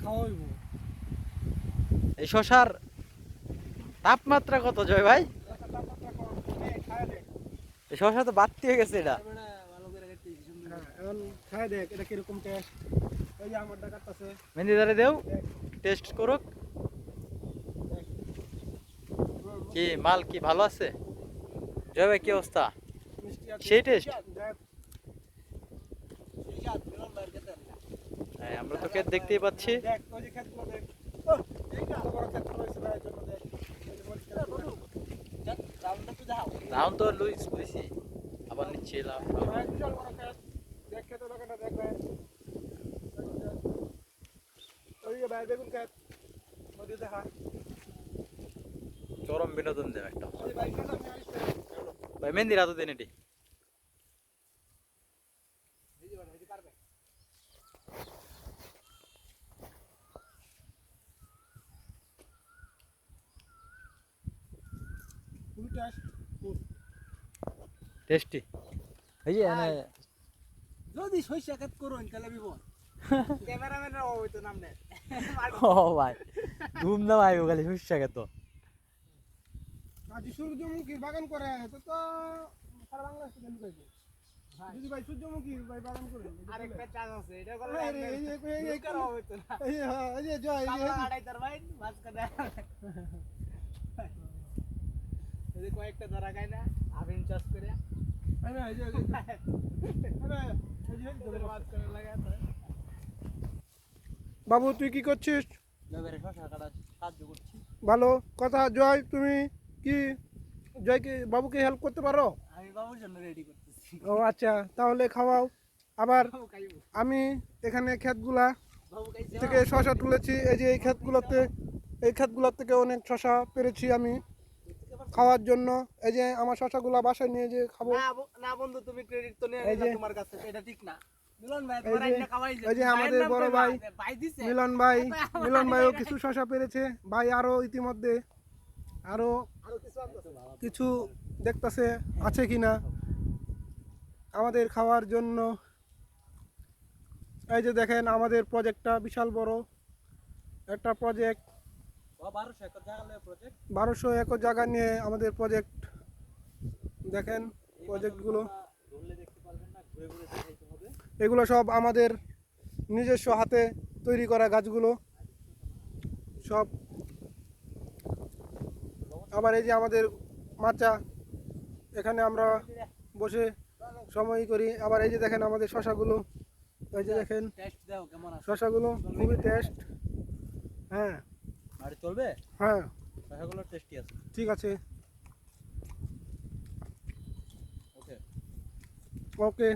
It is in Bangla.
খাওয়াইবো। এই শশার তাপমাত্রা কত জয় ভাই? তাপমাত্রা কম, খায় দেখ। এই শশা তো বাড়তি হয়ে গেছে এটা। হ্যাঁ, এখন খায় দেখ এটা কিরকম টেস্ট। ওই যে আমার ডাকাত আছে, মেহেন্দি ধরে দেও, দেখ টেস্ট করুক। দেখ। কি মাল কি ভালো আছে জয় ভাই? কি অবস্থা? মিষ্টি আছে। সেই টেস্ট? দেখ, হ্যাঁ, আমরা তো ক্ষেত দেখতেই পাচ্ছি। দেখ ওই যে ক্ষেতগুলো দেখ। এইটা কত বড় ক্ষেত হয়েছে ভাই, জন্য দেখ। এই যে পরিষ্কার করে। রাউন্ড তো লুইছি আবার নিচ্ছি ভাই বিশাল বড় ক্ষেত। দেখ ক্ষেতের লোকেটা দেখ ভাই। বেগুন ক্ষেত। ওই যে ভাই বেগুন ক্ষেত। ওদিকে দেখা। চরম বিনোদন দেব একটা। ওই ভাই শশা নিয়ে আসছে। ভাই মেহেন্দি রাতো দিন এটি। এই যে ভাই, এই যে পারবে। খুবই টেস্ট। টেস্টি। এই যে ভাই, যদি সইষা ক্ষেত করুন তাহলে বিপদ। ক্যামেরাম্যানের অভাব হইতো নাম নেই। ও ভাই ধুমধাম আইবো খালি শস্য খেত। যদি সূর্যমুখীর বাগান করে তো তো সারা বাংলাদেশ থেকে লুকাইবো। যদি ভাই সূর্যমুখী ভাই বাগান করে আরেকটা চাষ আছে এটা করলে এই যে এই করা হইতো না এই যে জয় এই যে কামলা আড়াই তার ভাই মাঝখানে এই যে কয়েকটা ধরা খায় না আবিন চাষ করে এই যে মাঝখানে লাগায় বাবু তুই কি করছিস? জয়বের শশা কাটা সাহায্য করছি। ভালো কথা। জয় তুমি কি জয়কে বাবুকে হেল্প করতে পারো? আমি বাবুর জন্য রেডি করতেছি ও আচ্ছা, তাহলে খাওয়াও। আবার বাবু খাইবো আমি এখানে ক্ষেতগুলা বাবু খাইছে থেকে শশা তুলেছি। এই যে এই ক্ষেতগুলোর থেকে অনেক শশা পেরেছি আমি খাওয়ার জন্য। এই যে আমার শশাগুলা বাসায় নিয়ে যে খাবো। না না বন্ধু তুমি ক্রেডিট তো নিয়ে এই নিলা যে- তোমার কাছে এটা ঠিক না মিলন ভাই এই তোমার যে- আইনা খাওয়াই এই যে আমাদের বড় ভাই ভাই দিছে মিলন ভাইও কিছু শশা পেরেছে। ভাই আরো ইতিমধ্যে আরো কিছু দেখতেছে আছে কিনা আমাদের খাওয়ার জন্য। এই যে দেখেন আমাদের প্রজেক্টটা বিশাল বড় একটা প্রজেক্ট। 1200 একর জায়গা লয়ে প্রজেক্ট। 1200 একর জায়গা নিয়ে আমাদের প্রজেক্ট। দেখেন প্রজেক্টগুলো, ধরলে দেখতে পারবেন না, ঘুরে ঘুরে দেখাইতে হবে। এগুলো সব আমাদের নিজস্ব হাতে তৈরি করা গাছগুলো সব। আবার এই যে আমাদের মাচা, এখানে আমরা বসে সময় করি। আবার এই যে দেখেন আমাদের শশাগুলো, এই যে দেখেন টেস্ট দাও কেমন আছে শশাগুলো খুবই টেস্ট। হ্যাঁ আর চলবে হ্যাঁ শশাগুলো টেস্টি আছে। ঠিক আছে, ওকে। ওকে।